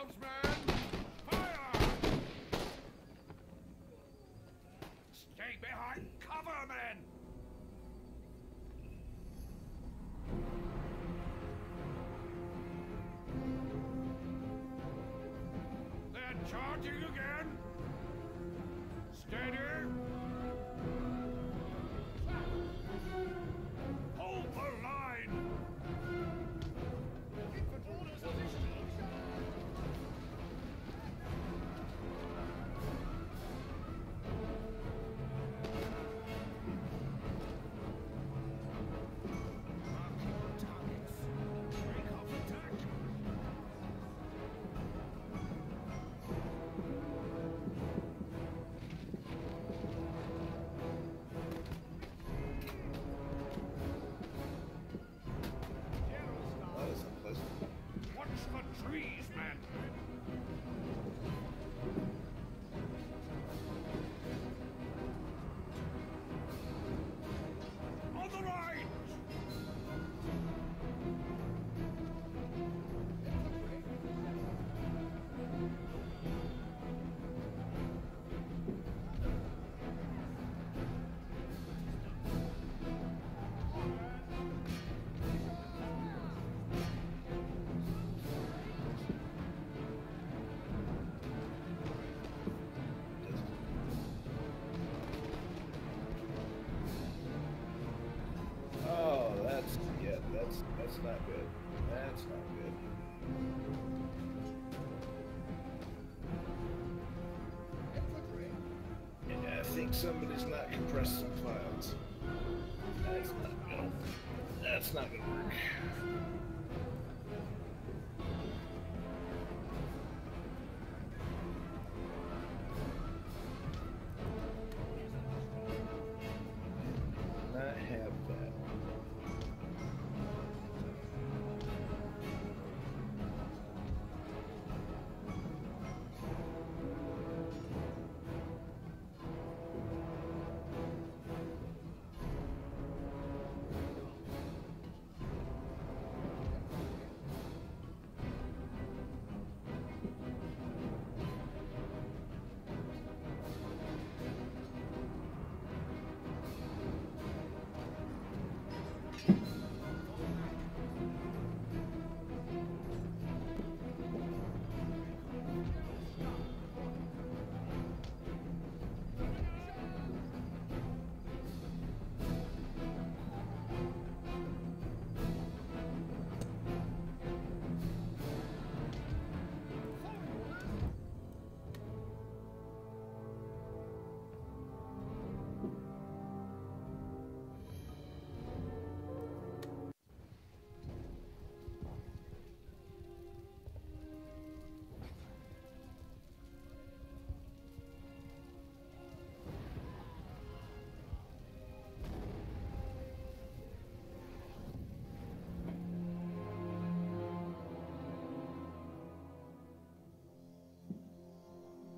yourselves, men! Fire! Stay behind cover, men! They're charging again! Steady! Hold the line! Watch the trees, man! On the right! Oh, that's not good. That's not good. Yeah, I think somebody's not compressed some files. That's not gonna work. Not have that.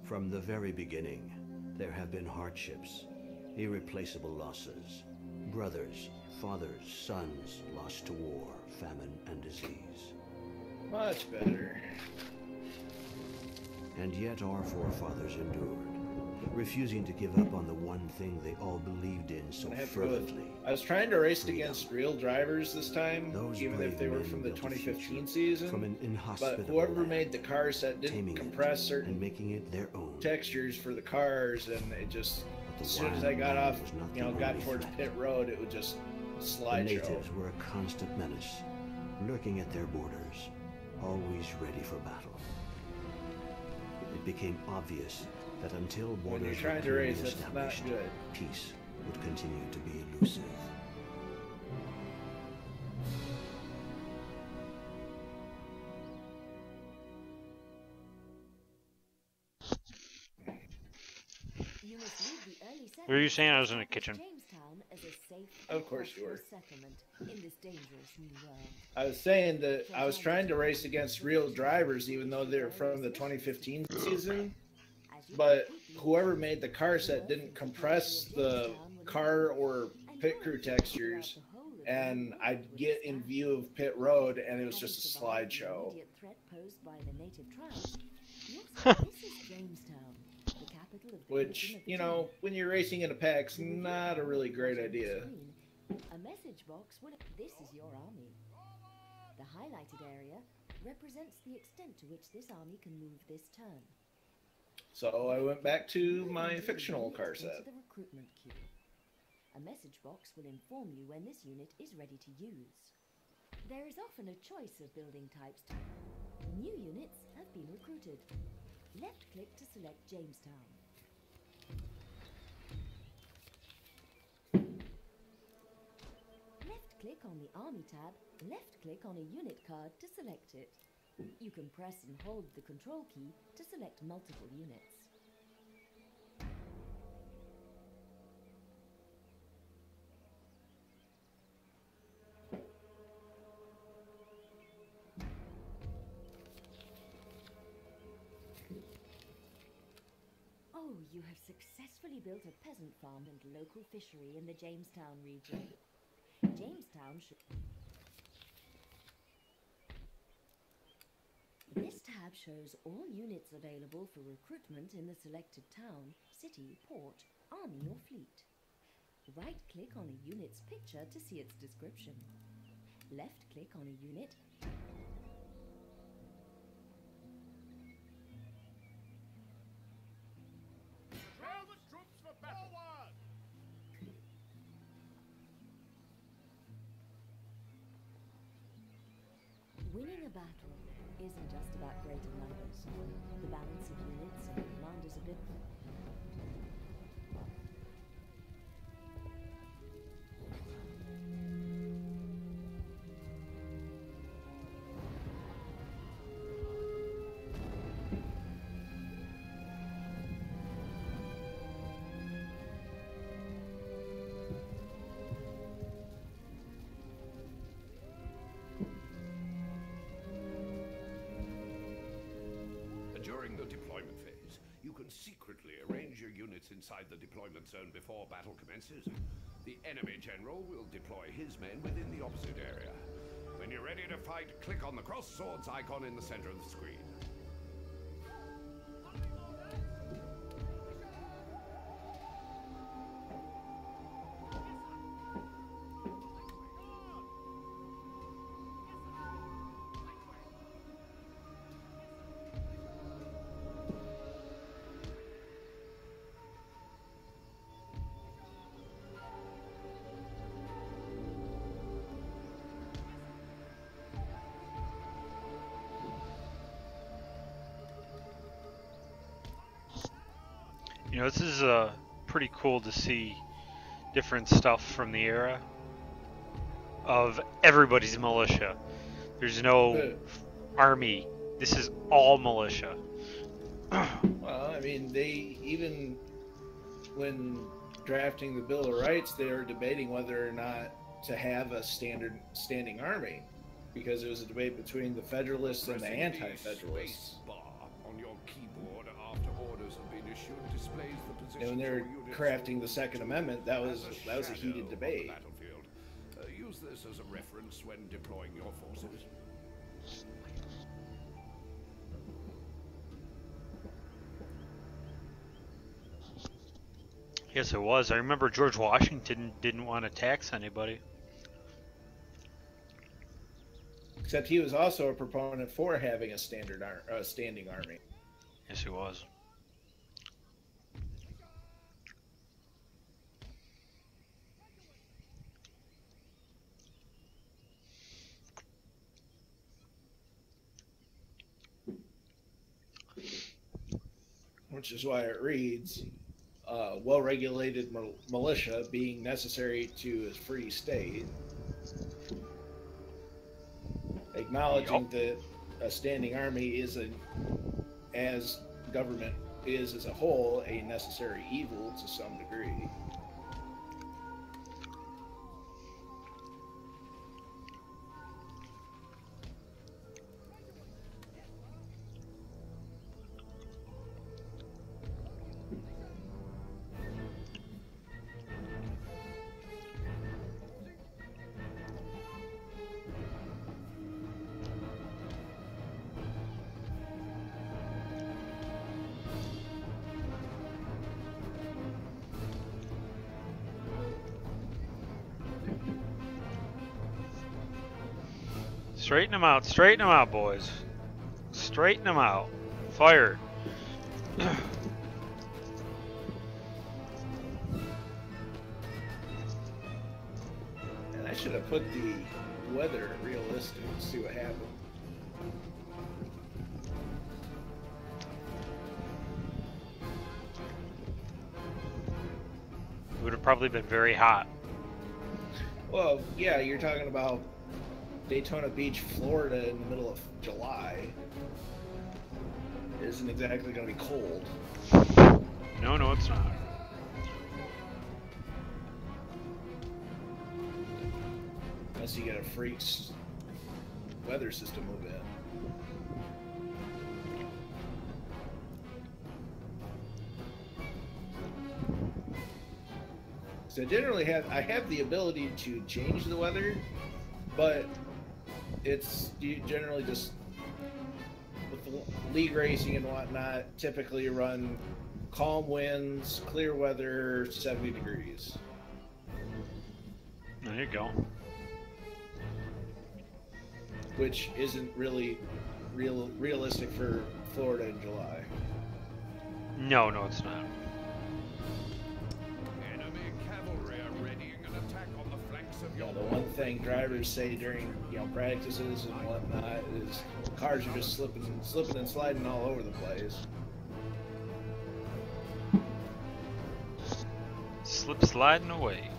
From the very beginning, there have been hardships, irreplaceable losses. Brothers, fathers, sons lost to war, famine, and disease. Much better. And yet our forefathers endured, refusing to give up on the one thing they all believed in so fervently. I was trying to race against real drivers this time, even if they were from the 2015 season. From an inhospitable but whoever made the cars that didn't compress certain and making it their own textures for the cars, and it just, as soon as I got off, got towards pit road, it would just slide. The natives were a constant menace, lurking at their borders, always ready for battle. It became obvious that until borders were clearly established, peace would continue to be elusive. Were you saying I was in the kitchen? Of course you were. I was saying that I was trying to race against real drivers, even though they're from the 2015 season. But whoever made the car set didn't compress the car or pit crew textures, and I'd get in view of Pit Road, and it was just a slideshow. Which, you know, when you're racing in a pack's not a really great idea. A message box will... This is your army. The highlighted area represents the extent to which this army can move this turn. So I went back to my fictional car set. The recruitment queue. A message box will inform you when this unit is ready to use. There is often a choice of building types. New units have been recruited. Left-click to select Jamestown. Left-click on the Army tab, left-click on a unit card to select it. You can press and hold the control key to select multiple units. Oh, you have successfully built a peasant farm and local fishery in the Jamestown region. Jamestown should... This tab shows all units available for recruitment in the selected town, city, port, army or fleet. Right-click on a unit's picture to see its description. Left-click on a unit. Drill the troops for battle! Forward! Winning a battle isn't just about greater numbers. The balance of units and commanders a bit... During the deployment phase, you can secretly arrange your units inside the deployment zone before battle commences. The enemy general will deploy his men within the opposite area. When you're ready to fight, click on the cross swords icon in the center of the screen. You know, this is pretty cool to see different stuff from the era of everybody's militia. There's no army. This is all militia. Well, I mean, they even when drafting the Bill of Rights, they were debating whether or not to have a standing army, because it was a debate between the Federalists and the Anti-Federalists. On your keyboard after orders have been issued displays the position. And when they were crafting the Second Amendment, that was a heated debate. Use this as a reference when deploying your forces. Yes, it was. I remember George Washington didn't want to tax anybody. Except he was also a proponent for having a standing army. Yes, he was. Which is why it reads, well-regulated militia being necessary to a free state. Acknowledging that a standing army is as government is as a whole, a necessary evil to some degree. Straighten them out. Straighten them out, boys. Straighten them out. Fire. And I should have put the weather at realistic to see what happened. It would have probably been very hot. Well, yeah, you're talking about Daytona Beach, Florida in the middle of July. It isn't exactly going to be cold. No, it's not. Unless you get a freak weather system move in. So I have the ability to change the weather, but you generally just, with the league racing and whatnot, typically run calm winds, clear weather, 70 degrees. There you go. Which isn't really realistic for Florida in July. No, it's not. Enemy cavalry are readying an attack on the flanks of your The one thing drivers say during practices and whatnot is cars are just slipping and sliding all over the place. Slip sliding away.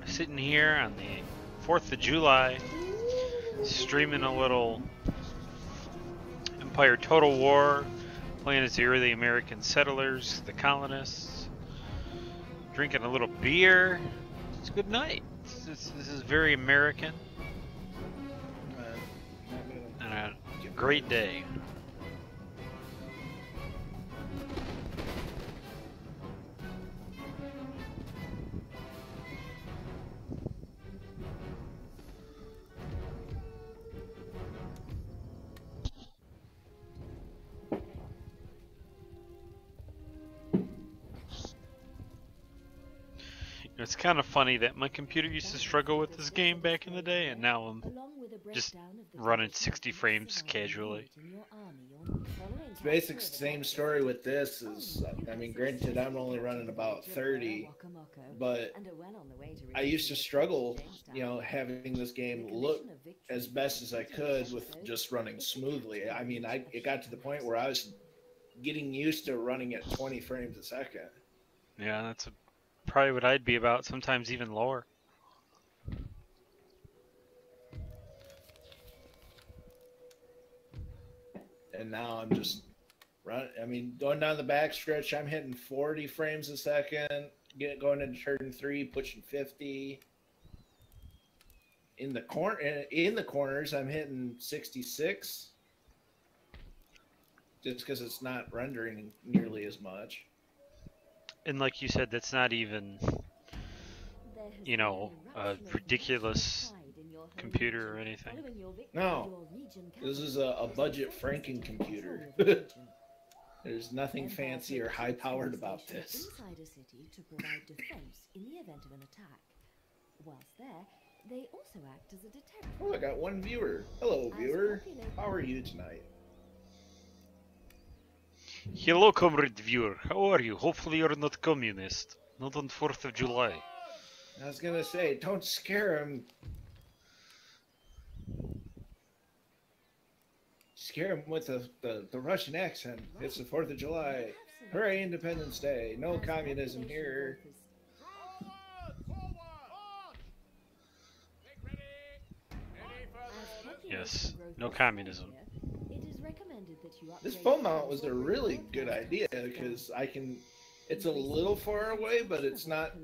Sitting here on the 4th of July, streaming a little Empire Total War, playing as the early American settlers, the colonists, drinking a little beer. It's a good night. This is very American, and a great day. It's kind of funny that my computer used to struggle with this game back in the day, and now I'm just running 60 frames casually. It's basically the same story with this. Granted, I'm only running about 30, but I used to struggle, having this game look as best as I could with just running smoothly. It got to the point where I was getting used to running at 20 frames a second. Yeah, that's probably what I'd be about, sometimes even lower. And now I'm just going down the back stretch, I'm hitting 40 frames a second, going into turn 3, pushing 50. In the corners, I'm hitting 66. Just because it's not rendering nearly as much. And like you said, that's not even, a ridiculous computer or anything. No, this is a budget Franken computer. There's nothing fancy or high-powered about this. Inside a city to provide defense in the event of an attack. Whilst there, they also act as a detector. Oh, I got one viewer. Hello, viewer. How are you tonight? Hello, comrade viewer. How are you? Hopefully you're not communist. Not on 4th of July. I was gonna say, don't scare him. Scare him with the Russian accent. It's the 4th of July. Hooray, Independence Day. No communism here. Yes, no communism. This phone mount was a really good idea because it's a little far away, but it's not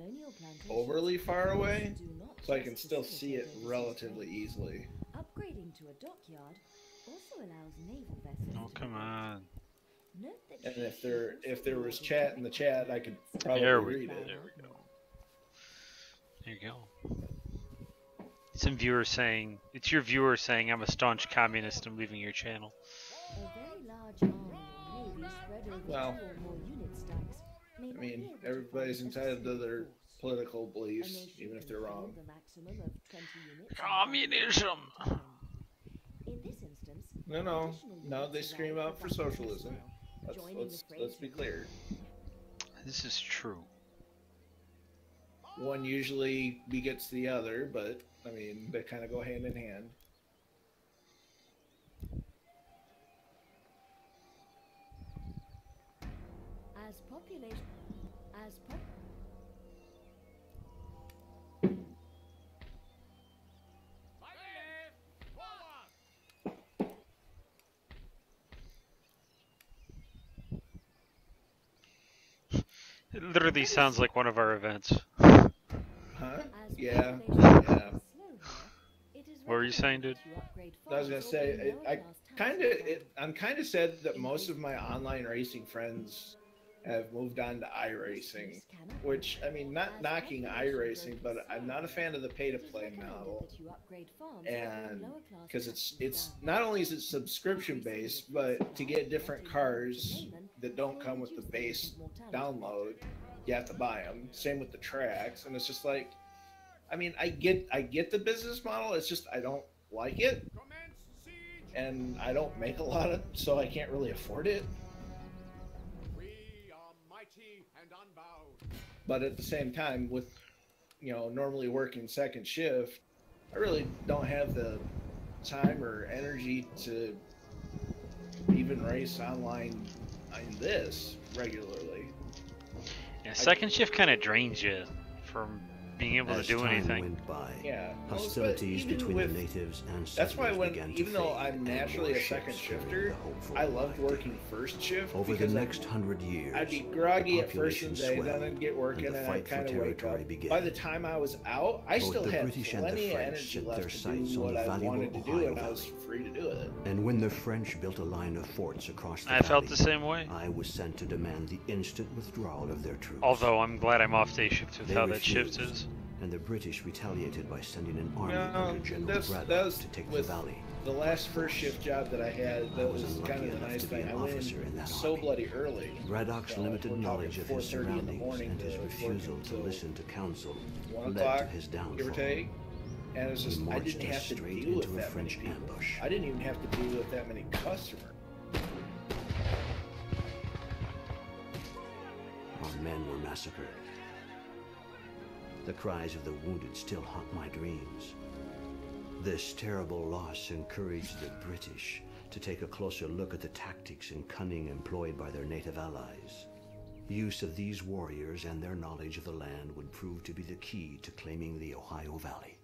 overly far away, so I can still see it relatively easily. Upgrading to a dockyard also allows naval vessels. Oh, come on. No And if there was chat in the chat, I could probably read it. There we go. There you go. Some viewer saying, it's your viewer saying, I'm a staunch communist, I'm leaving your channel. A very large army may be spread over Well, 2 or more unit stacks. May I not mean, be able to everybody's find a entitled to single their force. political A beliefs, nation even if can they're field wrong. a maximum of 20 units Communism. in this instance, No, additional they units scream arrive out for backup as socialism. well. Joining the fray Let's be clear. This is true. One usually begets the other, but I mean, they kind of go hand in hand. As population, as pop. It literally sounds like one of our events. Huh? As Yeah. population is slow here, it is What were you saying, dude? recommended to upgrade I was gonna farms say, in lower class I'm kind of sad that most of my online racing friends have moved on to iRacing, which, I mean, not knocking iRacing, but I'm not a fan of the pay-to-play model. And because it's not only is it subscription based, but to get different cars that don't come with the base download, you have to buy them. Same with the tracks, and it's just like, I mean, I get the business model. It's just I don't like it, and I don't make a lot of, so I can't really afford it. But at the same time, with normally working second shift, I really don't have the time or energy to even race online in this regularly. Yeah, second shift kind of drains you from being able to do anything. Went by, Yeah, hostilities even between with- the natives and That's why settlers began to even though fade, I'm and naturally more a second ships carried shifter, the hopeful I loved light. working first shift. Over the because next 100 years, I'd be groggy the at first of population the day, then swelled, I'd get working, and the and I'd I'd kind of for wake territory up. began. By the time I was out, I Both still the had British and the plenty of French energy set left their to sights do on what the I valuable wanted to do, Ohio and I was Valley. free to do it. And when the French built a line of forts across the I felt valley, the same way. I was sent to demand the instant withdrawal of their troops. Although I'm glad I'm off day shift with They how that shift refused, is. and the British retaliated by sending an army No, under General that Braddock was to take the with valley. the last first shift job that I had. I That was was unlucky kind of the enough nice to be thing. an I went officer in in that so army. bloody early. Braddock's So limited we're knowledge talking of his 4:30 in the surroundings morning and his to refusal work to until listen to counsel 1 led o'clock, to his give or downfall. take. And it's He just I marched didn't us have to straight deal with into a that many French people. ambush. I didn't even have to deal with that many customers. Our men were massacred. The cries of the wounded still haunt my dreams. This terrible loss encouraged the British to take a closer look at the tactics and cunning employed by their native allies. Use of these warriors and their knowledge of the land would prove to be the key to claiming the Ohio Valley.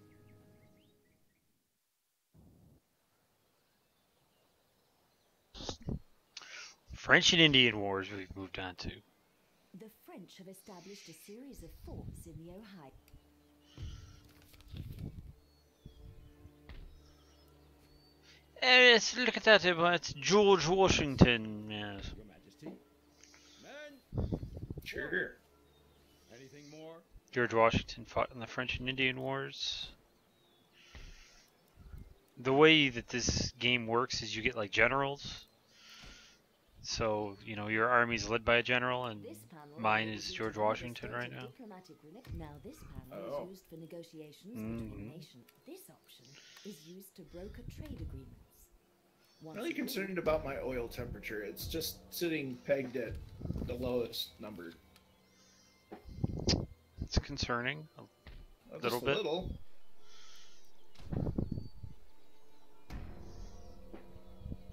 French and Indian Wars we've moved on to. The French have established a series of forts in the Ohio. Let's look at that. It's George Washington. Yes. Your Majesty. Men, Sure. anything more? George Washington fought in the French and Indian Wars. The way that this game works is you get like generals. So, your army's led by a general, and This panel mine enables is you George to Washington demonstrate right a now. diplomatic Now this panel Oh. is used for negotiations Mhm. between nations. This option is used to broker trade agreements. I'm Once really again, concerned about my oil temperature. It's just sitting pegged at the lowest number. It's concerning. Well, Little just bit. A little.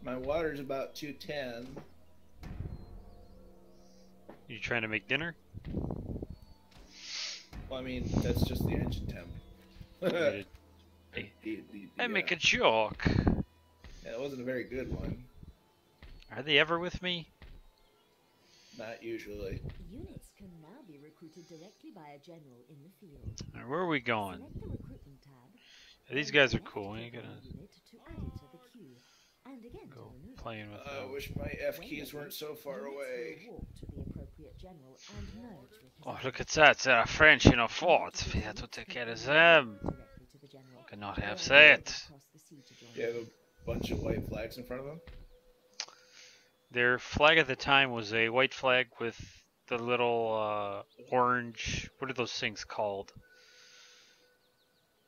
My water's about 210. You trying to make dinner? Well, I mean, that's just the engine temp. I make a joke. Yeah, it wasn't a very good one. Are they ever with me? Not usually. units can now be recruited directly by a general in the field. Alright, where are we going? Select the recruitment tab. These then guys are select cool. the Ain't gonna. unit to add it to the queue. and again to Go remove it. playing with I them. wish my F When keys ready, weren't so far units will away. walk to the appropriate general and merge with his Oh, army. look at that. There are French in a fort. We have to take care of them. Directly to the general. Cannot They have are that. across the sea to join You have him. a bunch of white flags in front of them. Their flag at the time was a white flag with the little orange. What are those things called?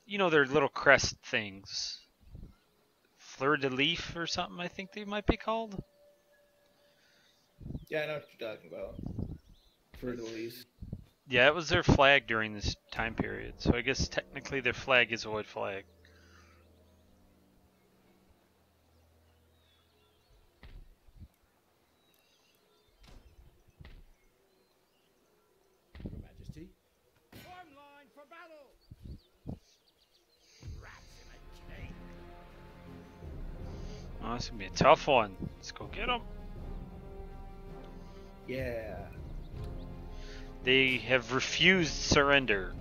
You know, they're little crest things. Fleur de lis or something, I think they might be called. Yeah, I know what you're talking about. For the least. Yeah, it was their flag during this time period. So I guess technically their flag is a white flag. Your Majesty. Form line for battle. Rats in a cage. Oh, this is gonna be a tough one. Let's go get them. Yeah. They have refused surrender.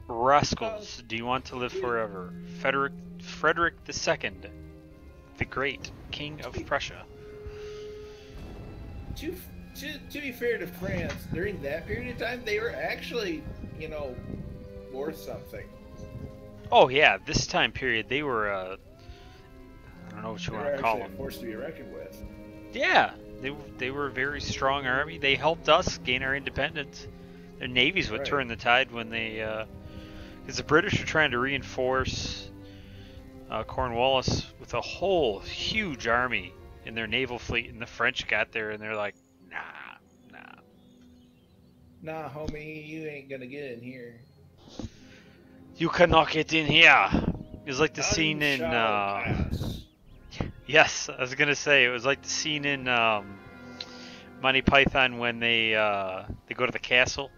Rascals, do you want to live forever? Frederick II, the Great, King of Prussia. To be fair to France, during that period of time, they were actually, worth something. Oh yeah, this time period they were, I don't know what you They want were to call actually a them. force to be reckoned with. Yeah, they were a very strong army. They helped us gain our independence. Their navies would Right. turn the tide when they, because the British were trying to reinforce Cornwallis with a whole huge army in their naval fleet, and the French got there and they're like, nah. Nah, homie, you ain't gonna get in here. You cannot get in here. It was like the None scene in, shall pass. yes, I was gonna say it was like the scene in Monty Python when they go to the castle.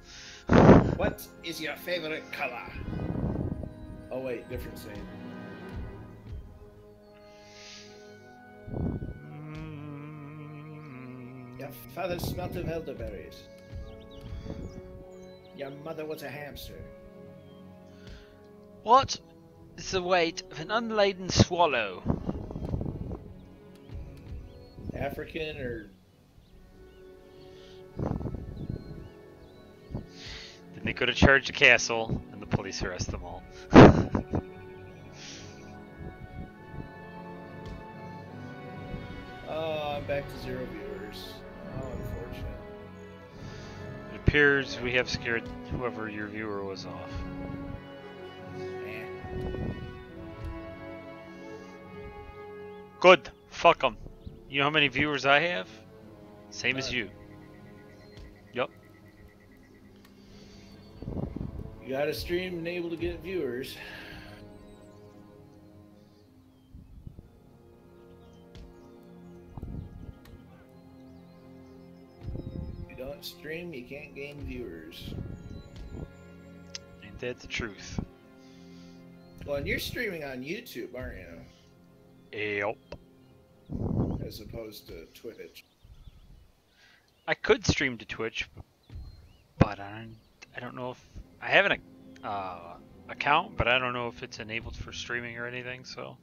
What is your favorite color? Oh wait, different scene. Your father smelt of elderberries. Your mother was a hamster. What is the weight of an unladen swallow? African or Then they go to charge the castle, and the police arrest them all. oh, I'm back to 0 viewers. Oh, unfortunate. It appears we have scared whoever your viewer was off. Eh. Good. Fuck them. You know how many viewers I have? Same as None. you. Yup. You gotta stream and able to get viewers. You don't stream, you can't gain viewers. Ain't that the truth? Well, and you're streaming on YouTube, aren't you? Yup. As opposed to Twitch. I could stream to Twitch, but I don't know if I have an account, but I don't know if it's enabled for streaming or anything. So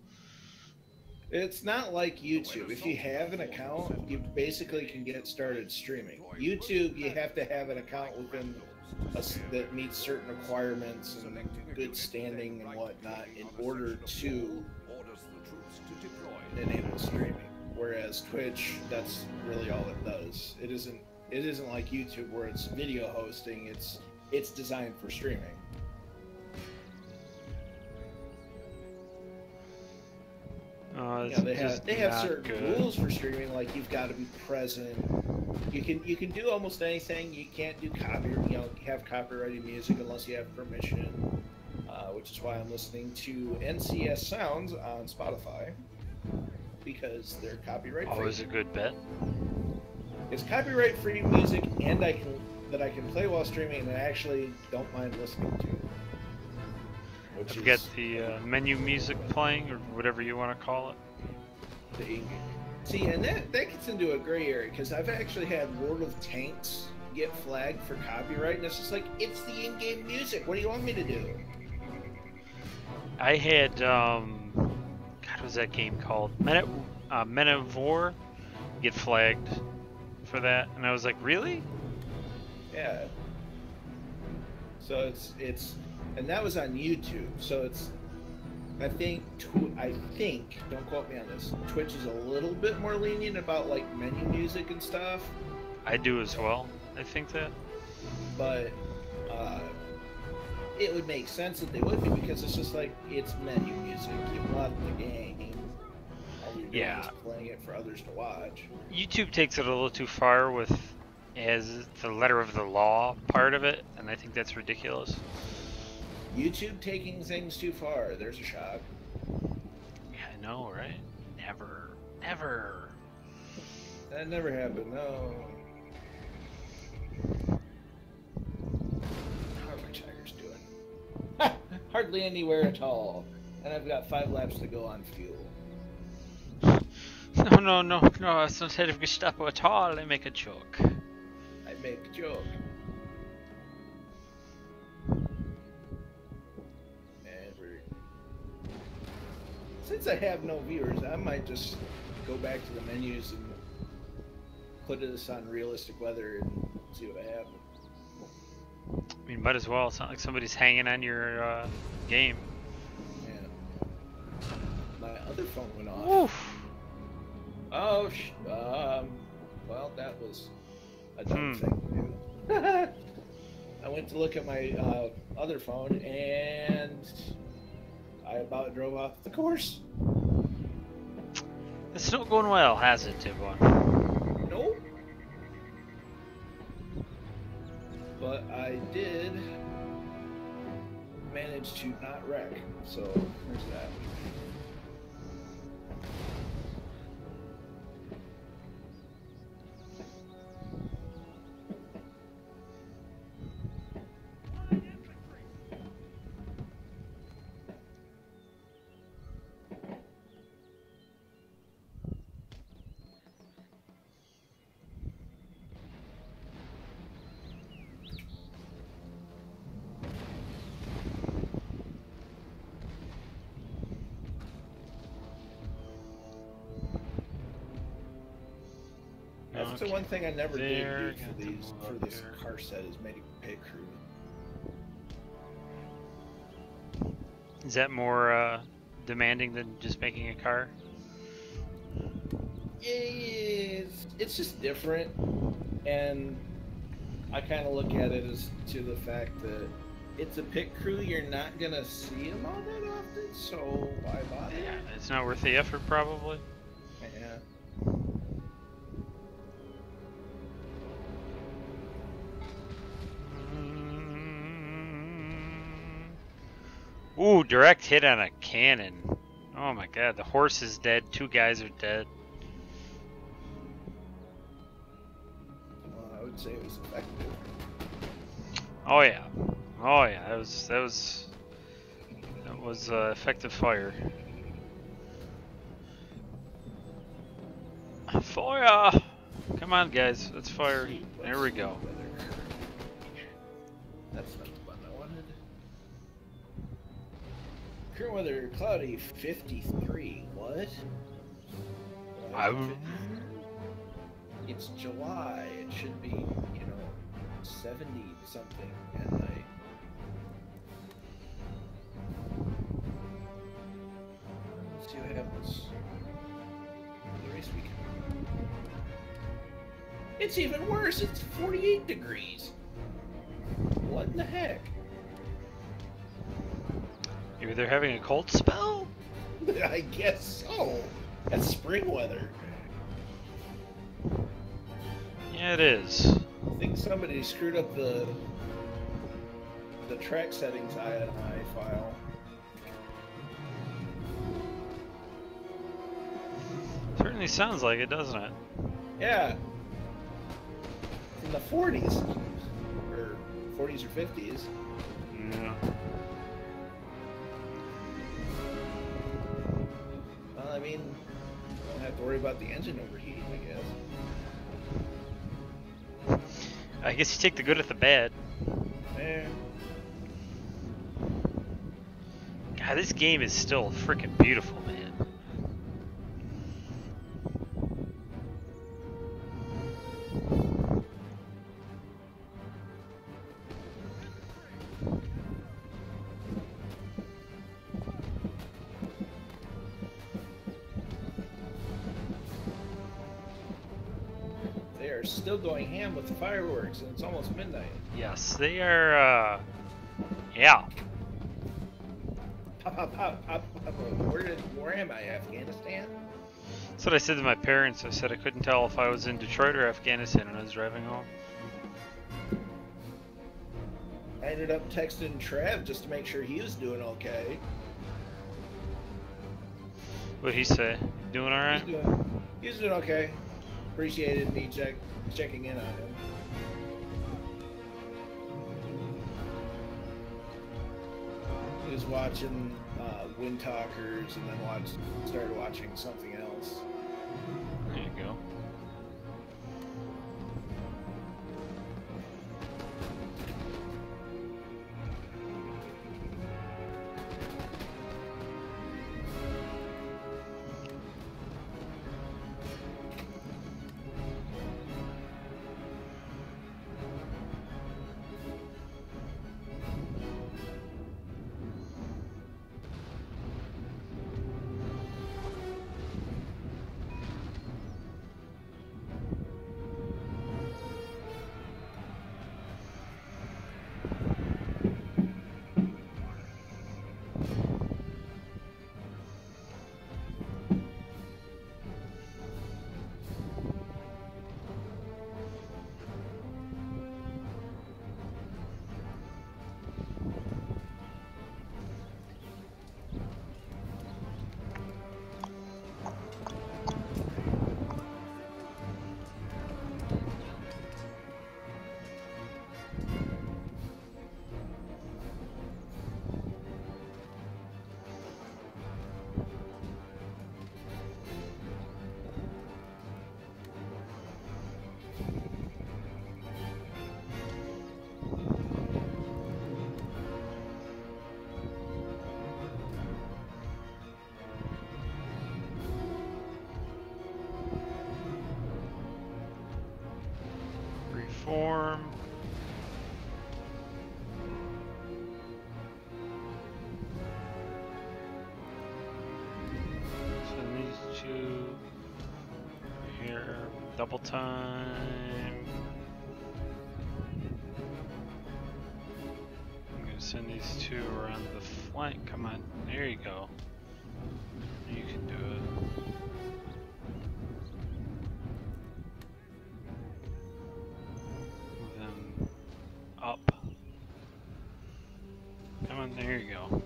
It's not like YouTube. If you have an account, you basically can get started streaming. YouTube, you have to have an account within that meets certain requirements and good standing and whatnot in order to enable streaming. Whereas Twitch, that's really all it does. It isn't like YouTube where it's video hosting. It's designed for streaming. They have certain rules for streaming, like you've got to be present. You can do almost anything. You can't do have copyrighted music unless you have permission, which is why I'm listening to NCS Sounds on Spotify because they're copyright free. Always a good bet. It's copyright free music, and I can play while streaming, and I actually don't mind listening to. I've got the menu music playing, or whatever you want to call it. See, and that gets into a gray area, because I've actually had World of Tanks get flagged for copyright, and it's just like, it's the in-game music. What do you want me to do? I had is that game called? Men of War. Get flagged for that, and I was like, really? Yeah. So it's and that was on YouTube. So it's I think don't quote me on this. Twitch is a little bit more lenient about like menu music and stuff. I do as well. I think that. But it would make sense that they would be because it's just like it's menu music. You bought the game. All you're doing is playing it for others to watch. YouTube takes it a little too far with as the letter of the law part of it, and I think that's ridiculous. YouTube taking things too far. There's a shock. Yeah, I know, right? Never. Never. That never happened, no. How are my tires doing? Hardly anywhere at all. And I've got 5 laps to go on fuel. No, it's not heading Gestapo at all. I make a joke. I make a joke. Since I have no viewers, I might just go back to the menus and put this on realistic weather and see what happens. I mean, might as well. It's not like somebody's hanging on your game. Yeah. My other phone went off. Oof. Oh, well, that was a dumb thing to do. I went to look at my other phone and I about drove off the course. It's not going well, has it, Tibon? Nope. But I did manage to not wreck, so there's that. That's the one thing I never did do for this car set is make a pit crew. Is that more demanding than just making a car? It's just different, and I kind of look at it as to the fact that it's a pit crew. You're not gonna see them all that often, so why bother? Yeah, it's not worth the effort, probably. Yeah. Ooh, direct hit on a cannon. Oh my god, the horse is dead. 2 guys are dead. Well, I would say it was effective. Oh yeah. Oh yeah, that was effective fire. Fire! Come on guys, let's fire. There we go. That's not the button I wanted. Current weather cloudy 53. What? It's July. It should be, 70 something at night. Let's see what happens. The race weekend. It's even worse. It's 48 degrees. What in the heck? Maybe they're having a cold spell? I guess so. That's spring weather. Yeah, it is. I think somebody screwed up the track settings I had in my file. Certainly sounds like it, doesn't it? Yeah. In the 40s. Or 40s or 50s. Yeah. Well, I mean, don't have to worry about the engine overheating, I guess. I guess you take the good with the bad. Yeah. God, this game is still freaking beautiful, man. are still going ham with the fireworks, and it's almost midnight. Yes, they are. Yeah. Pop, pop, pop, pop, pop. Where am I? Afghanistan? That's what I said to my parents. I said I couldn't tell if I was in Detroit or Afghanistan when I was driving home. I ended up texting Trev just to make sure he was doing okay. What'd he say? Doing alright? He's doing okay. Appreciated me checking in on him. He was watching Wind Talkers and then started watching something else. There you go. Reform. Send these two here. Double time. I'm gonna send these two around the flank. Come on, there you go. You can do it. Up. Come on, there you go.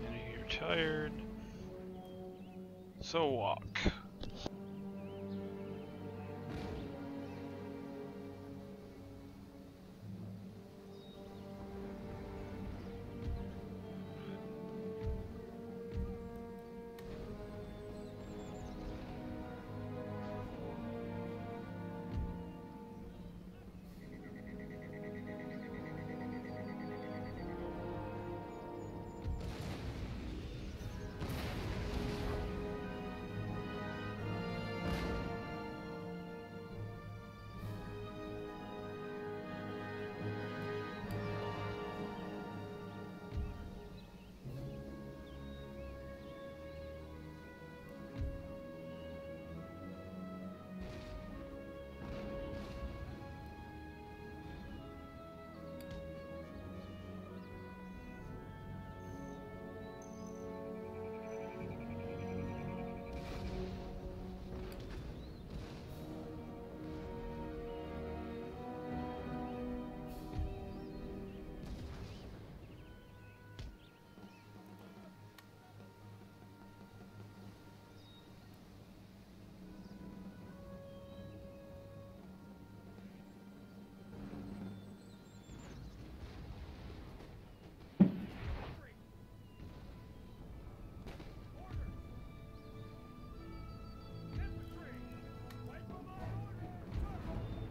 And you're tired. So walk.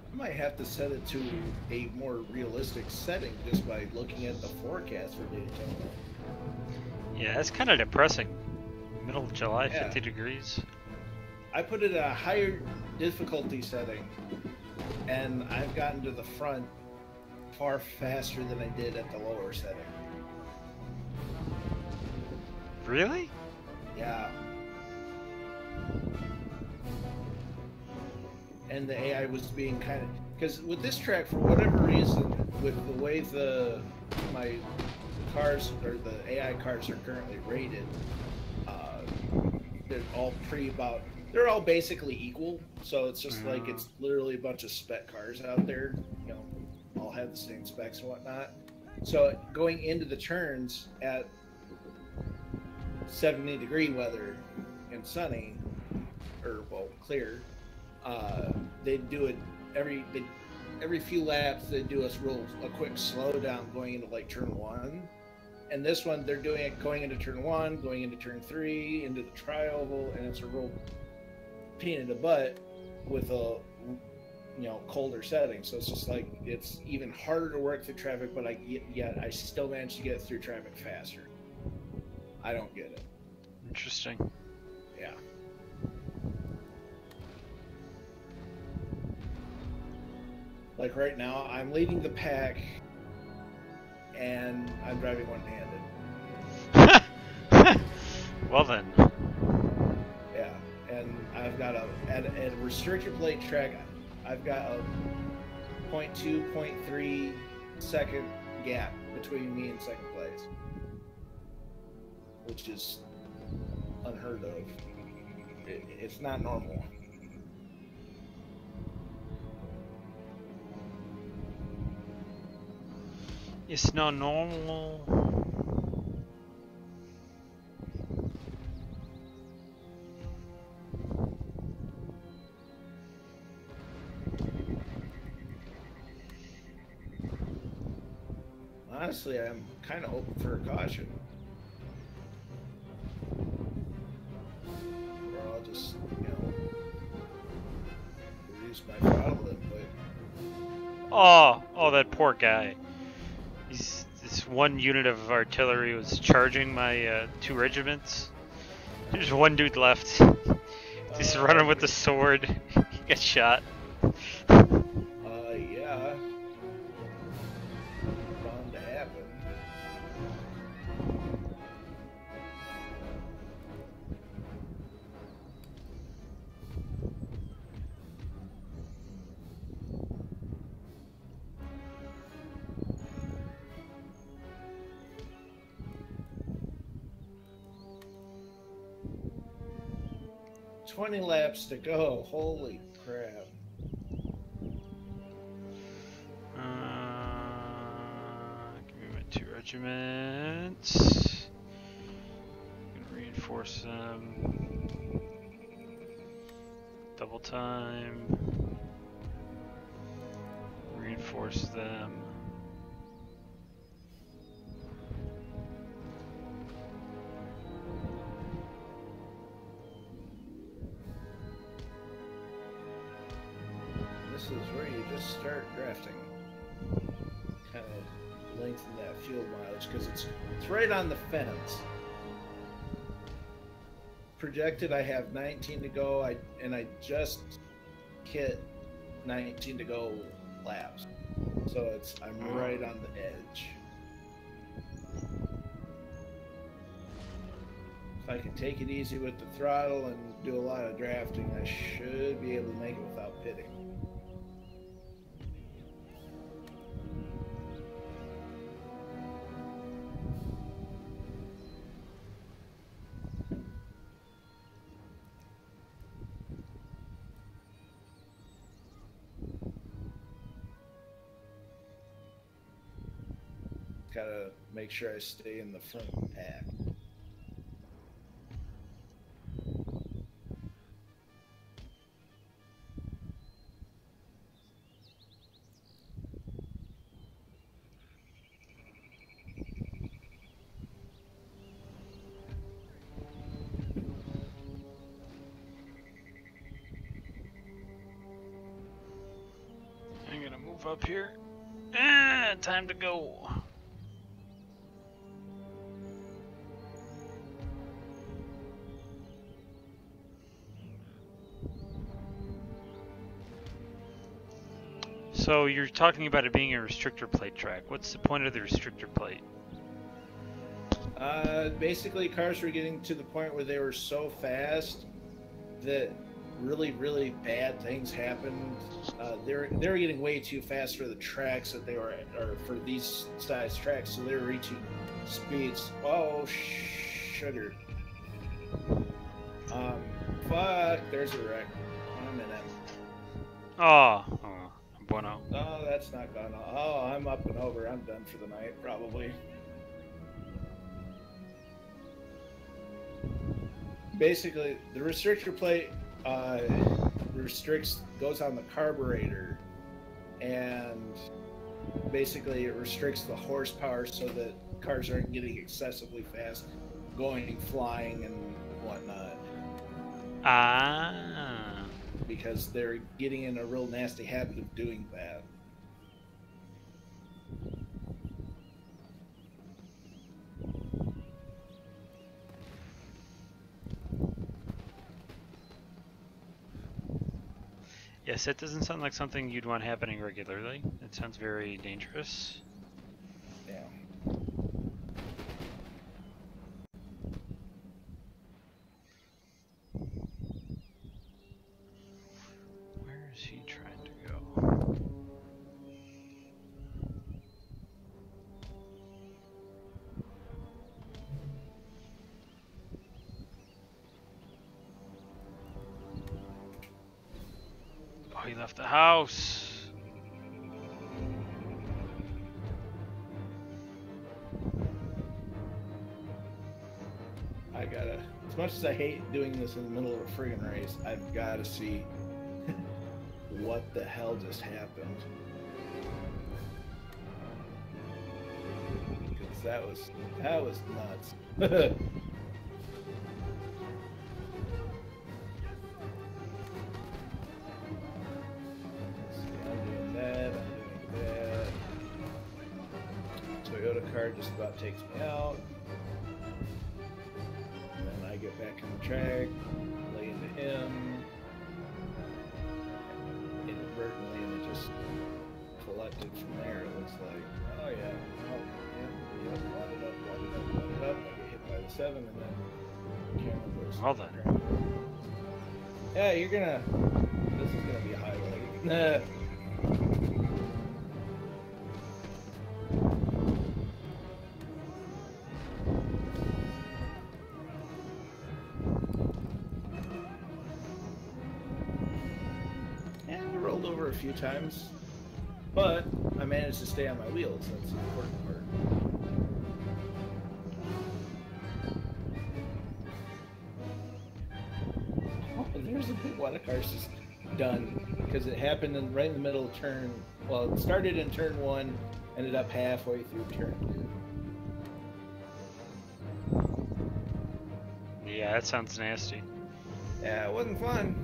I might have to set it to a more realistic setting just by looking at the forecast for Daytona. Yeah, it's kind of depressing. Middle of July, Yeah. 50 degrees. I put it at a higher difficulty setting, and I've gotten to the front far faster than I did at the lower setting. Really? Yeah. and the AI was being kind of, because with this track, for whatever reason, with the way my cars or the AI cars are currently rated, they're all they're all basically equal. So it's just like it's literally a bunch of spec cars out there, you know, all have the same specs and whatnot. So going into the turns at 70-degree weather and sunny, or well, clear, they do it every few laps. They do a quick slowdown going into like turn 1, and this one they're doing it going into turn 1, going into turn 3, into the tri-oval, and it's a real pain in the butt with a colder setting. So it's just like it's even harder to work through traffic, but yet I still manage to get through traffic faster. I don't get it. Interesting. Yeah. Like right now, I'm leading the pack, and I'm driving one-handed. Well then. Yeah, and I've got at a restrictor plate track, I've got a 0.2, 0.3 second gap between me and second place, which is unheard of. It's not normal. It's not normal. Honestly, I'm kind of hoping for a caution. Or I'll just, reduce my throttle input. Oh, that poor guy. This one unit of artillery was charging my 2 regiments. There's one dude left. He's running with the sword. He got shot. Yeah. Bound to happen. $20 laps to go. Holy crap. Give me my 2 regiments. I'm gonna reinforce them. Double time. Reinforce them. This is where you just start drafting. Kind of lengthen that fuel mileage because it's right on the fence. Projected, I have 19 to go, and I just hit 19 to go laps, so I'm right on the edge. If I can take it easy with the throttle and do a lot of drafting, I should be able to make it without pitting. Gotta make sure I stay in the front pack. I'm gonna move up here. Time to go. So you're talking about it being a restrictor plate track. What's the point of the restrictor plate? Basically, cars were getting to the point where they were so fast that really, really bad things happened. They were getting way too fast for the tracks that they were at, or for these size tracks, so they were reaching speeds. Oh, sugar. Fuck, there's a wreck. 1 minute. Oh, bueno. Oh, that's not gone. Oh, I'm up and over. I'm done for the night, probably. Basically, the restrictor plate goes on the carburetor, and basically it restricts the horsepower so that cars aren't getting excessively fast, going flying and whatnot. Ah. Because they're getting in a real nasty habit of doing that. Yes, that doesn't sound like something you'd want happening regularly. It sounds very dangerous. Yeah. Where is he trying to go? Oh, he left the house. I gotta, as much as I hate doing this in the middle of a friggin' race, I've gotta see what the hell just happened. Because that was nuts. Toyota car just about takes me out. And then I get back on the track, lay into him, inadvertently, and it just collected from there. It looks like, oh yeah, wadded up. I get hit by the 7, and then the camera goes. Well then. Yeah, this is gonna be a highlight. A few times, but I managed to stay on my wheels. That's the important part. Oh, there's a big one of cars just done because it happened right in the middle of turn. Well, it started in turn 1, ended up halfway through turn 2. Yeah, that sounds nasty. Yeah, it wasn't fun.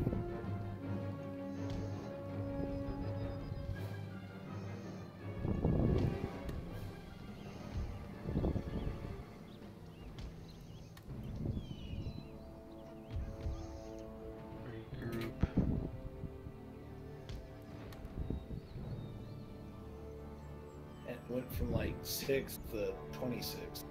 Went from like 6th to 26th.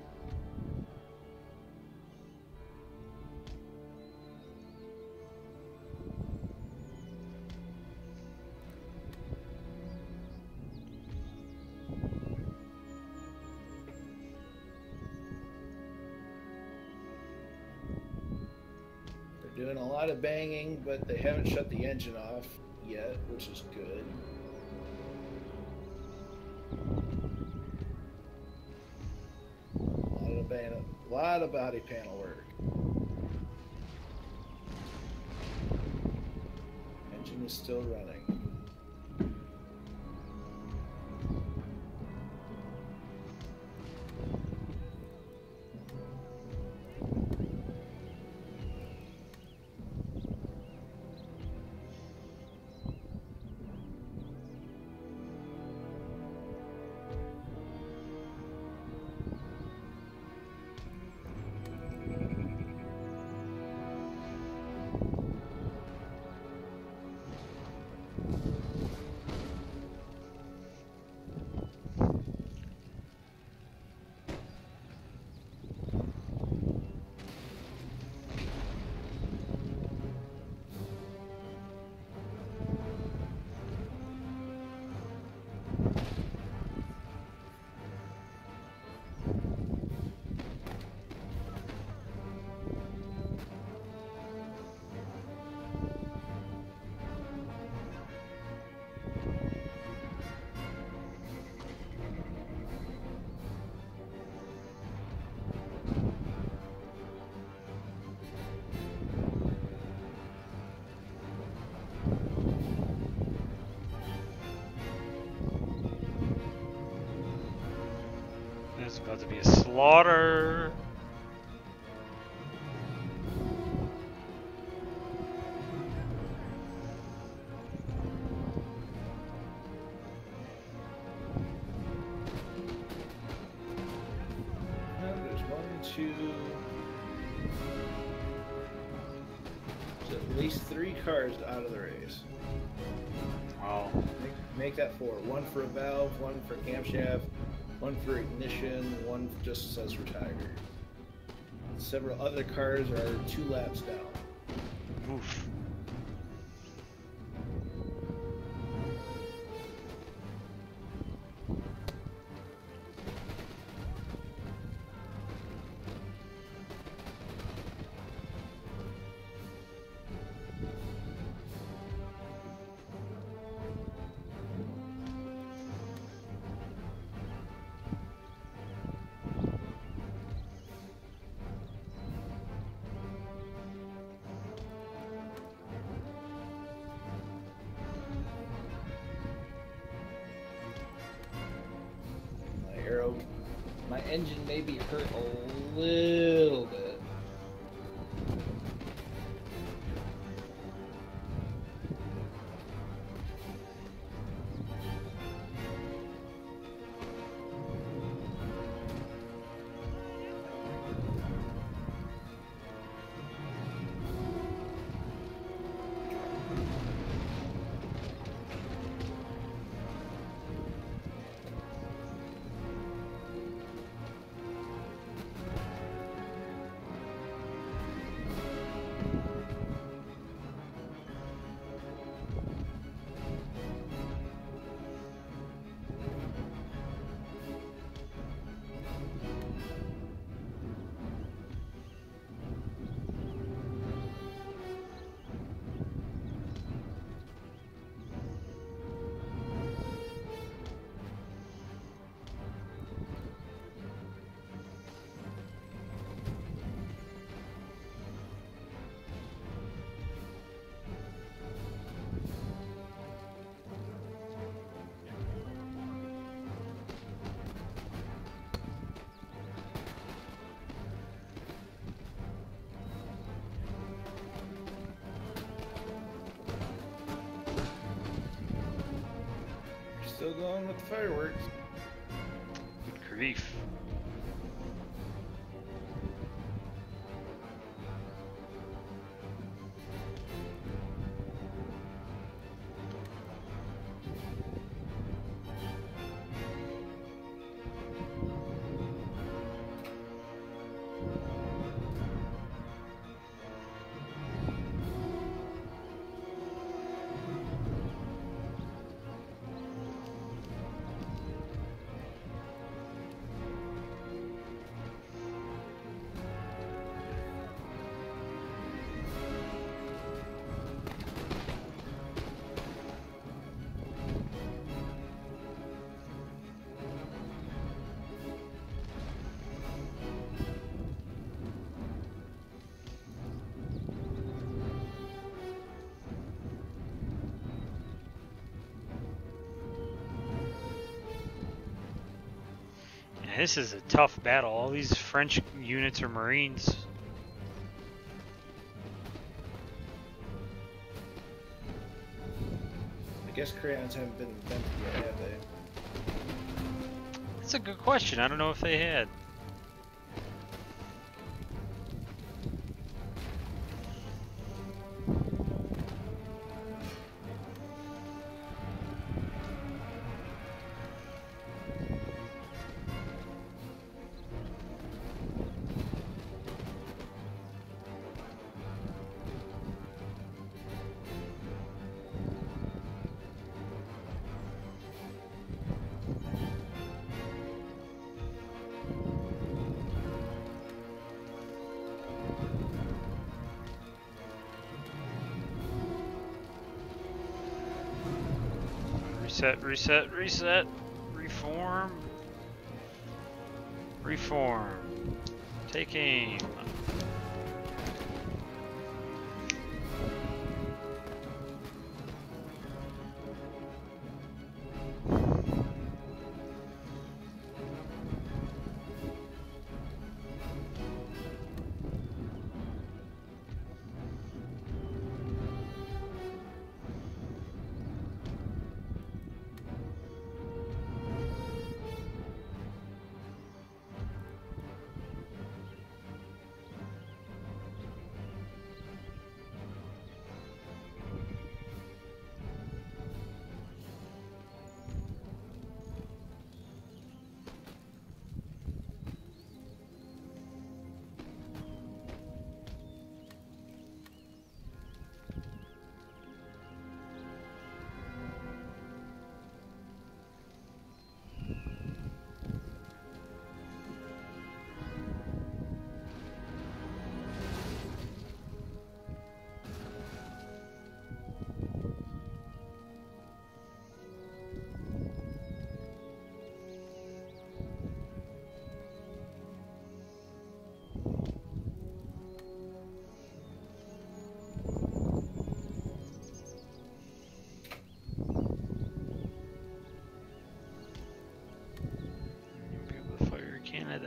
They're doing a lot of banging, but they haven't shut the engine off yet, which is good. A lot of body panel work. Engine is still running. about to be a slaughter. There's 1, 2. There's at least 3 cars out of the race. Wow. Make that 4. 1 for a valve, 1 for camshaft, 1 for ignition, 1 just says retired. Several other cars are 2 laps down. Oof. My engine may be hurt a little bit. Still going with the fireworks. Good grief. This is a tough battle. All these French units are Marines. I guess crayons haven't been invented yet, have they? That's a good question. I don't know if they had. Reset, reset, reset. Reform. Reform. Take aim.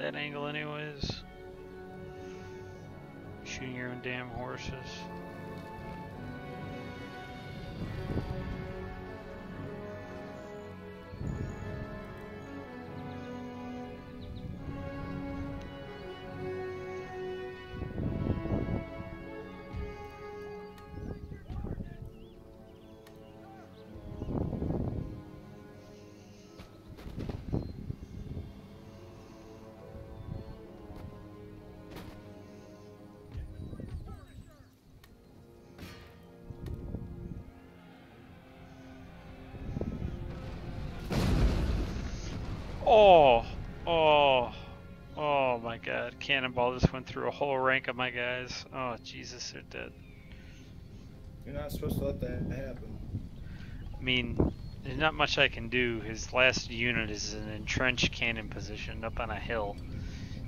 that angle anyways. Shooting your own damn horses. Oh my god. Cannonball just went through a whole rank of my guys. Oh, Jesus, they're dead. You're not supposed to let that happen. I mean, there's not much I can do. His last unit is an entrenched cannon position up on a hill.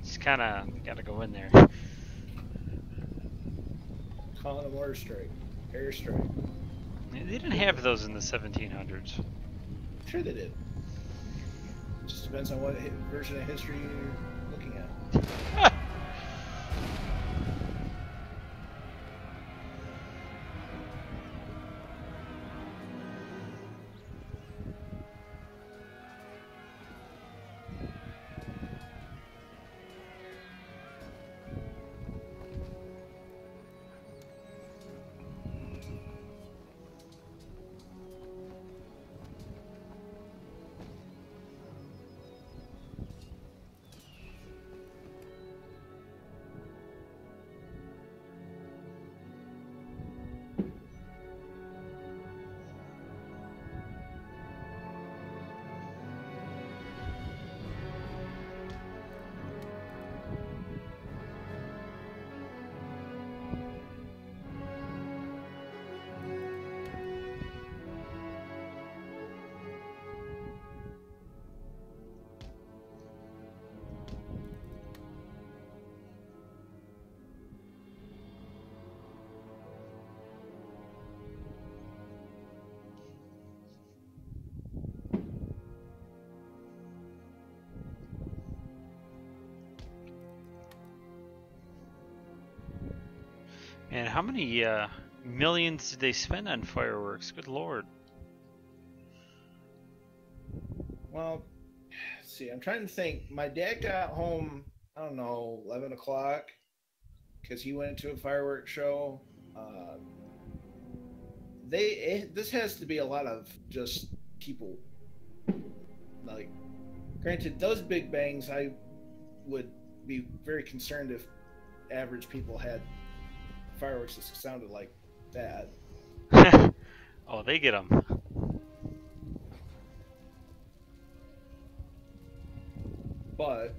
Just kind of got to go in there. Calling a mortar strike. Airstrike. They didn't have those in the 1700s. Sure they did. Just depends on what version of history you're looking at. And how many millions did they spend on fireworks? Good lord. Well, let's see, I'm trying to think. My dad got home, I don't know, 11 o'clock because he went to a fireworks show. This has to be a lot of just people. Like, granted, those big bangs, I would be very concerned if average people had fireworks that sounded like that. Oh, they get them. But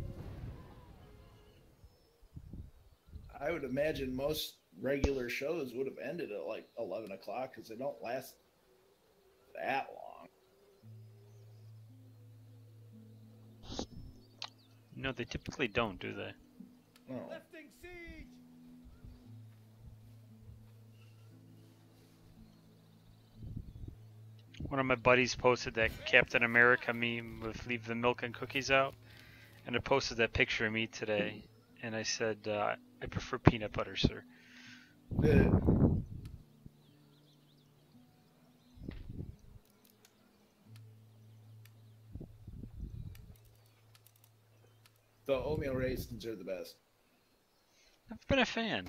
I would imagine most regular shows would have ended at like 11 o'clock because they don't last that long. No, they typically don't, do they? No. Lifting siege! One of my buddies posted that Captain America meme with leave the milk and cookies out. And I posted that picture of me today. And I said, I prefer peanut butter, sir. The oatmeal raisins are the best. I've been a fan.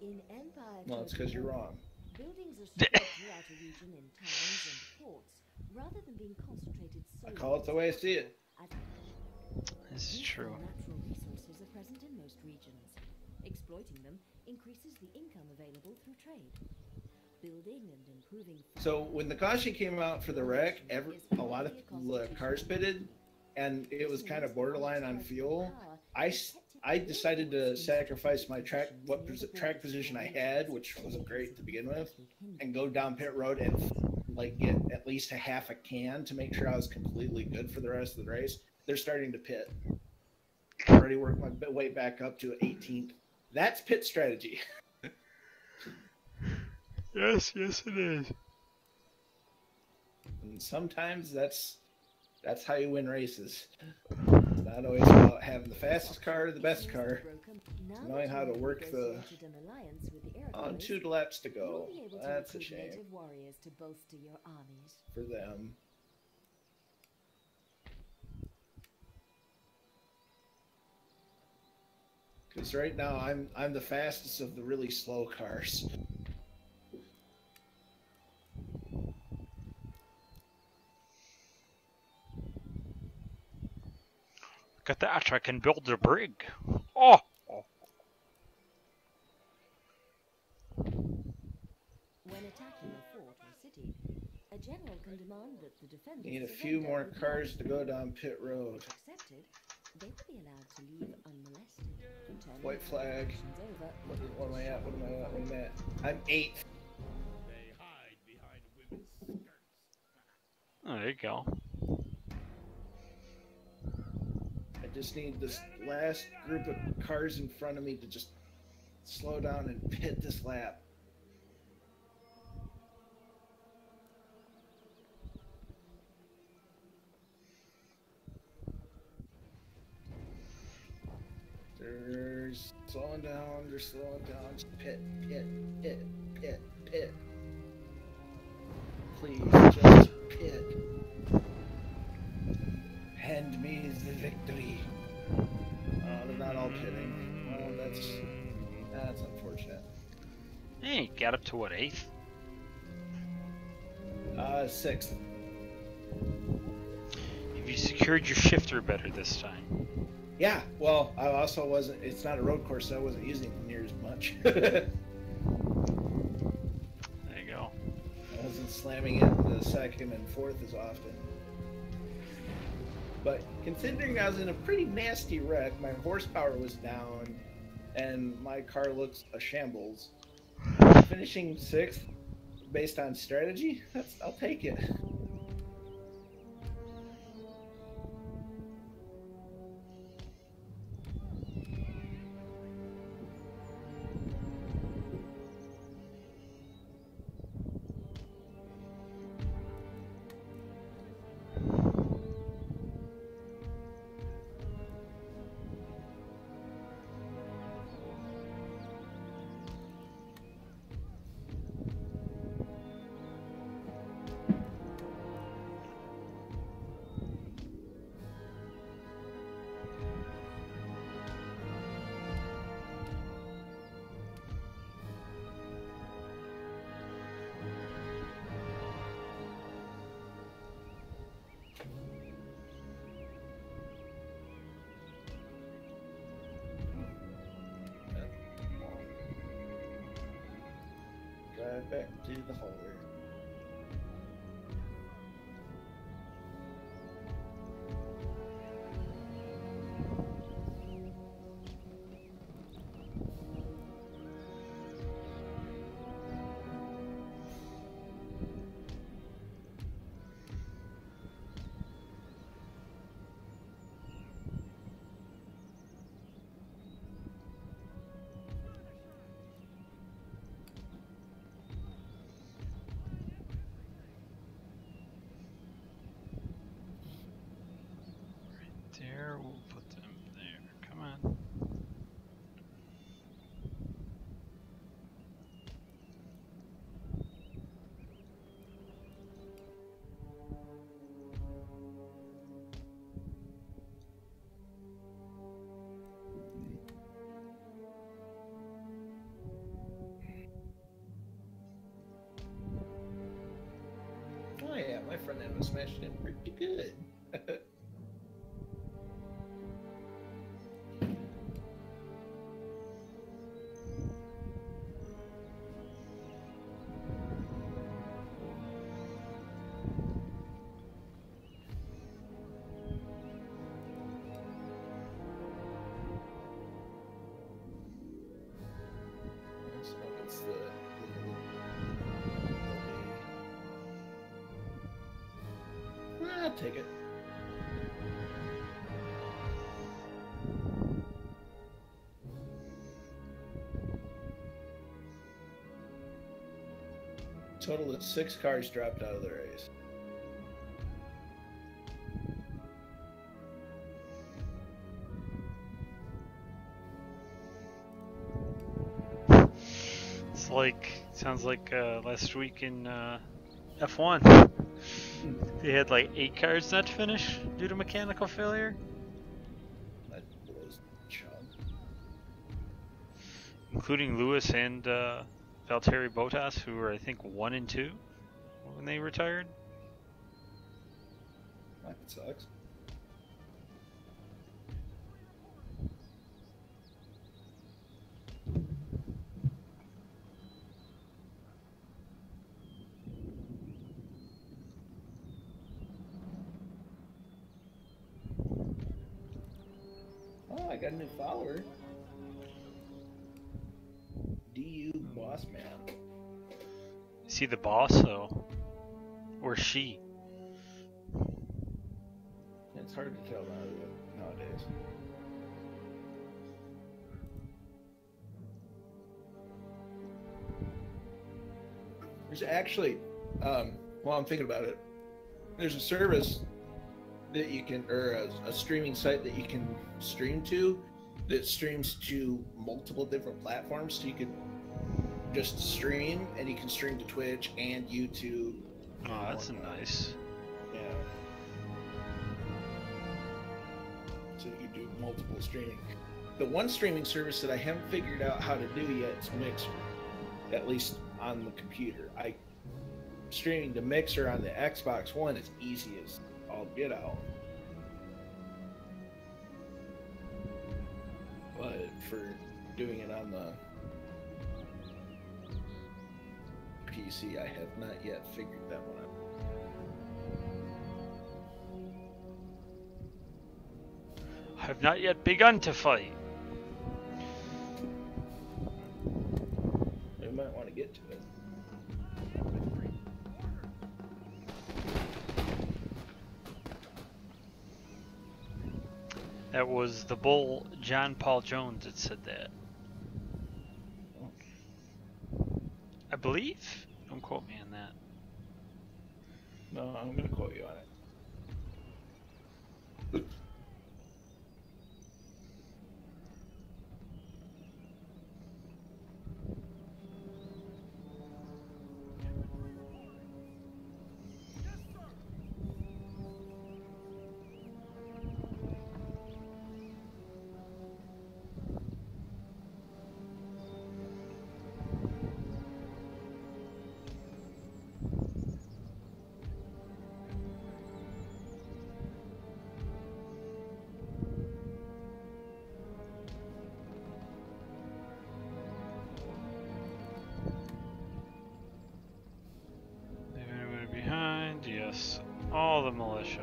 In Empire Well, it's because you're wrong. buildings are spread throughout a region in towns and ports, rather than being concentrated I solely call it the way I see it. at This is These true. natural resources are present in most regions. Exploiting them increases the income available through trade. Building and improving. So when the caution came out for the wreck, a lot of cars pitted, and it was kind of borderline on fuel. I decided to sacrifice my track position I had, which wasn't great to begin with, and go down pit road and like get at least a half a can to make sure I was completely good for the rest of the race. They're starting to pit. I already worked my way back up to 18th. That's pit strategy. Yes, yes it is. And sometimes that's how you win races. It's not always about having the fastest car or the best car. It's knowing how to work the... Oh, 2 laps to go. That's a shame. To bolster your armies. For them. Because right now I'm the fastest of the really slow cars. Look at that, I can build a brig. Oh! When attacking a fort or city, a general can demand that the defenders Need a few more cars to go down pit road. Accepted, they will be allowed to leave unmolested. White flag. What am I at? What am I at? I'm 8th. They hide behind women's skirts. Oh, there you go. I just need this last group of cars in front of me to just slow down and pit this lap. They're slowing down, they're slowing down. Just pit. Please, just pit. Hand me the victory. Oh, they're not all pitting. Well, that's unfortunate. Hey, got up to what, 8th? 6th. Have you secured your shifter better this time? Yeah, well, I also wasn't, it's not a road course, so I wasn't using it near as much. There you go. I wasn't slamming it into the 2nd and 4th as often. But considering I was in a pretty nasty wreck, my horsepower was down, and my car looks a shambles. Finishing 6th based on strategy, I'll take it. Drive back to the hauler. There, we'll put them there. Come on. Oh yeah, my front end was smashed in pretty good. I'll take it. Total of 6 cars dropped out of the race. sounds like last week in F1. They had like 8 cars not to finish due to mechanical failure. That blows chum. Including Lewis and Valtteri Bottas, who were I think 1 and 2 when they retired. That sucks. Oh, I got a new follower. DU Boss Man. Is he the boss though? Or she? It's hard to tell nowadays. There's actually, while I'm thinking about it, there's a service that you can, or a streaming site that you can stream to, that streams to multiple different platforms. So you could just stream, and you can stream to Twitch and YouTube. Oh, that's nice. Yeah. So you can do multiple streaming. The one streaming service that I haven't figured out how to do yet is Mixer, at least on the computer. Streaming to Mixer on the Xbox One is easy as all get out. But for doing it on the PC, I have not yet figured that one out. I have not yet begun to fight. We might want to get to it. That was the bull John Paul Jones that said that. I believe. Don't quote me on that. No, I'm going to quote you on it. Yes, all the militia.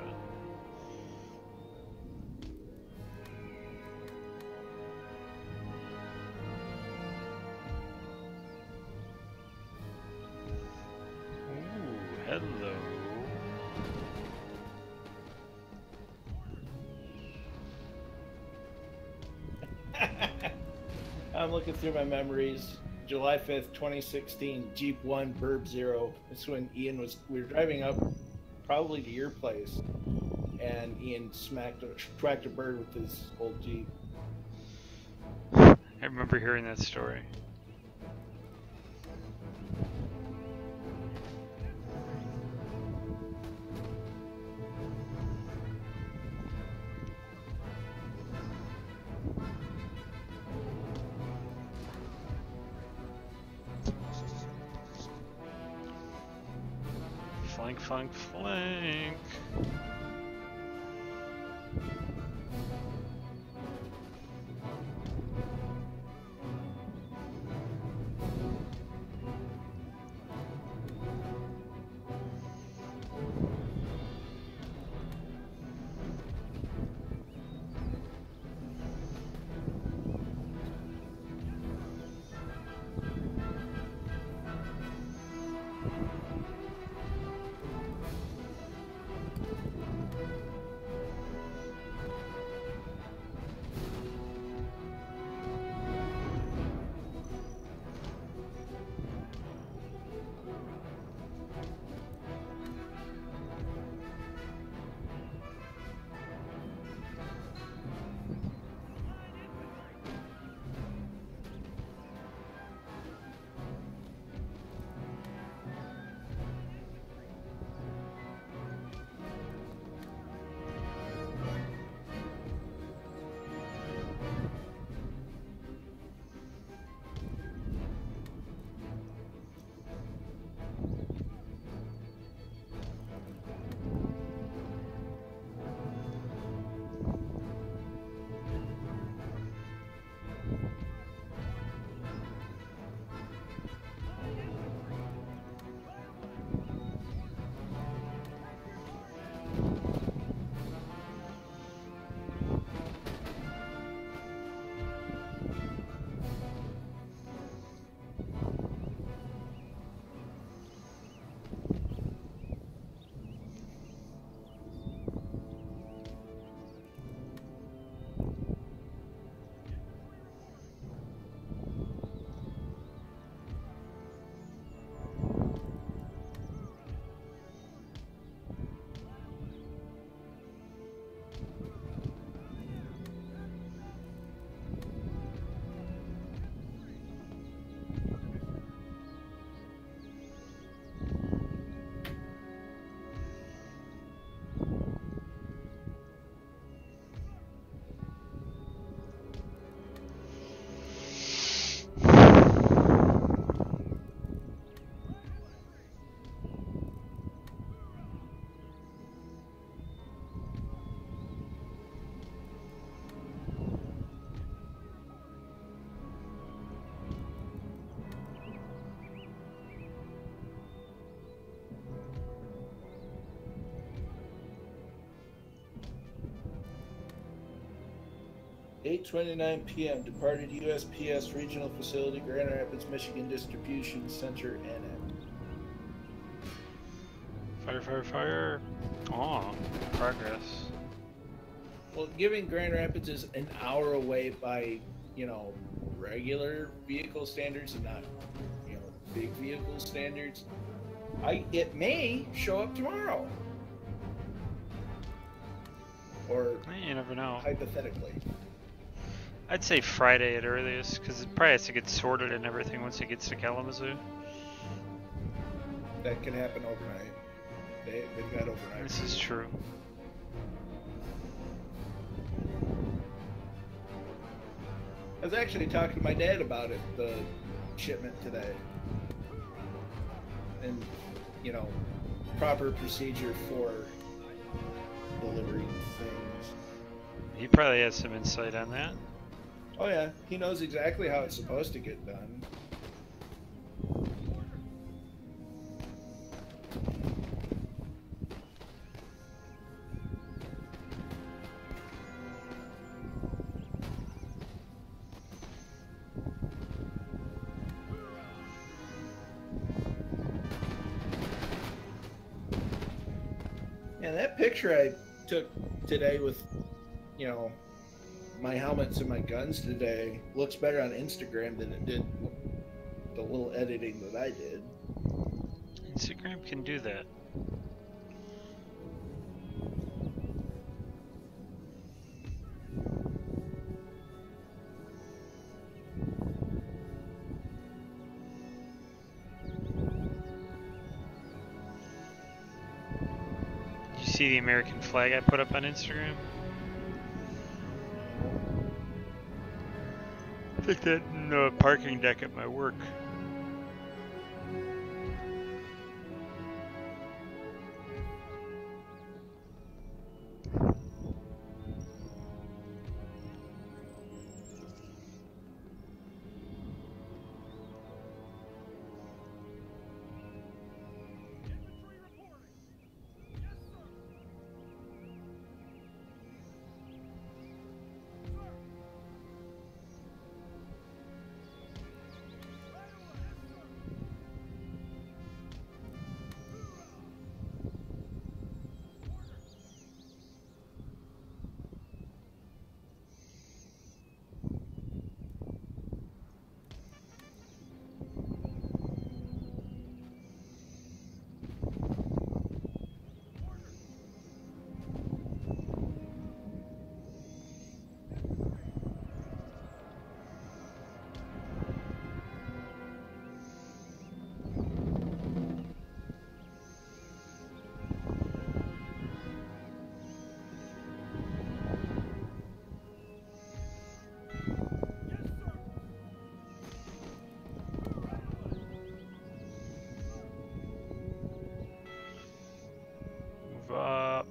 Ooh, hello. I'm looking through my memories. July 5th, 2016, Jeep 1, Burb 0. That's when we were driving up probably to your place, and Ian tracked a bird with his old Jeep. I remember hearing that story. Flank, flank, flank. 8:29 p.m. Departed USPS Regional Facility, Grand Rapids, Michigan Distribution Center, NM. Fire, fire, fire. Oh, progress. Well, given Grand Rapids is an hour away by, regular vehicle standards and not, big vehicle standards, it may show up tomorrow. Or You never know. hypothetically. I'd say Friday at earliest, because it probably has to get sorted and everything once it gets to Kalamazoo. That can happen overnight. They've got overnight. This is true. I was actually talking to my dad about it, the shipment today. And, proper procedure for delivering things. He probably has some insight on that. Oh yeah, he knows exactly how it's supposed to get done. And that picture I took today with, my helmets and my guns today looks better on Instagram than it did the little editing that I did. Instagram can do that. Did you see the American flag I put up on Instagram? I think that in the parking deck at my work. Up.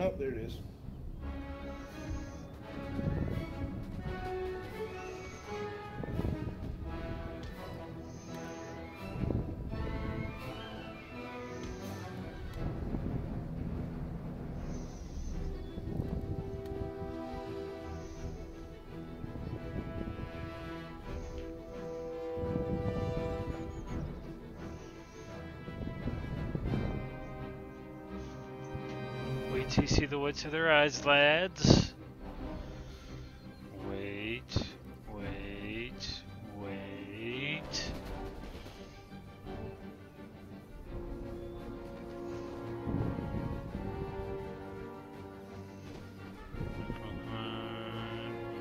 Oh, there it is. See the whites of their eyes, lads. Wait.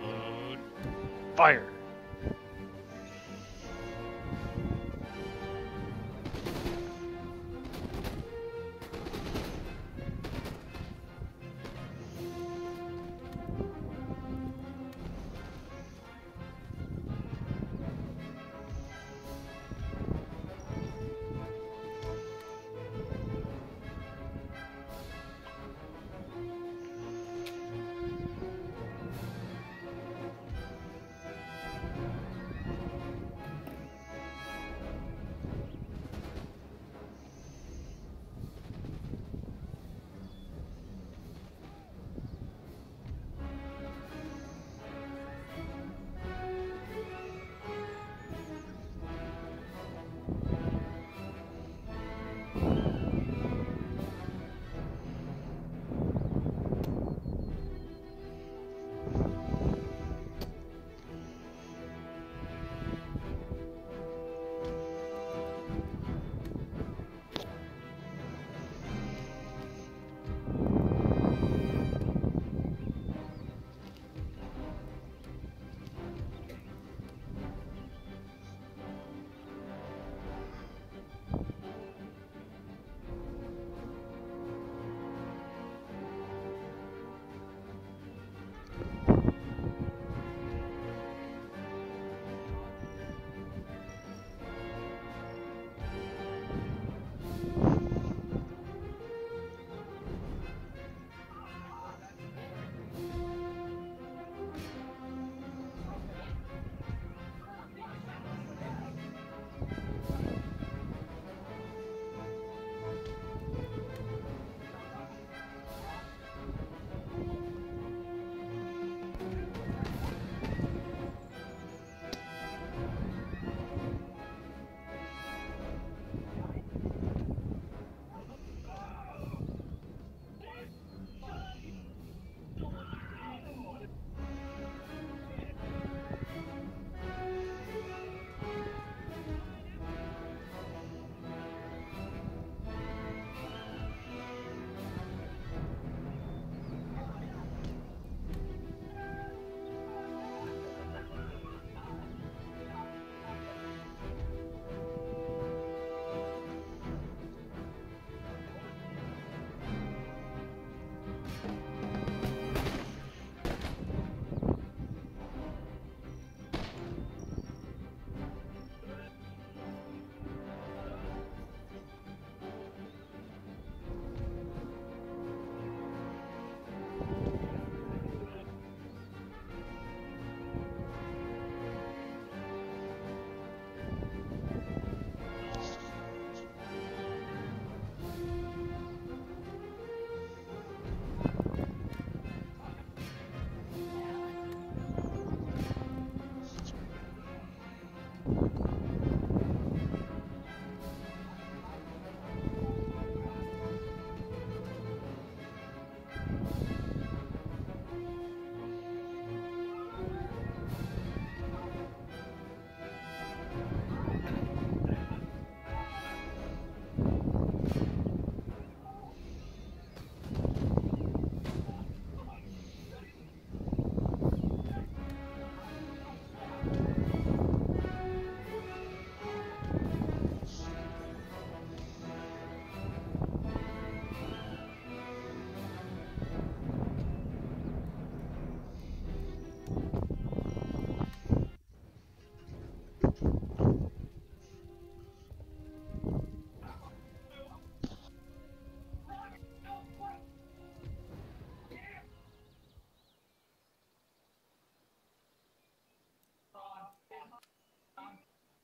Load. Fire!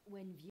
When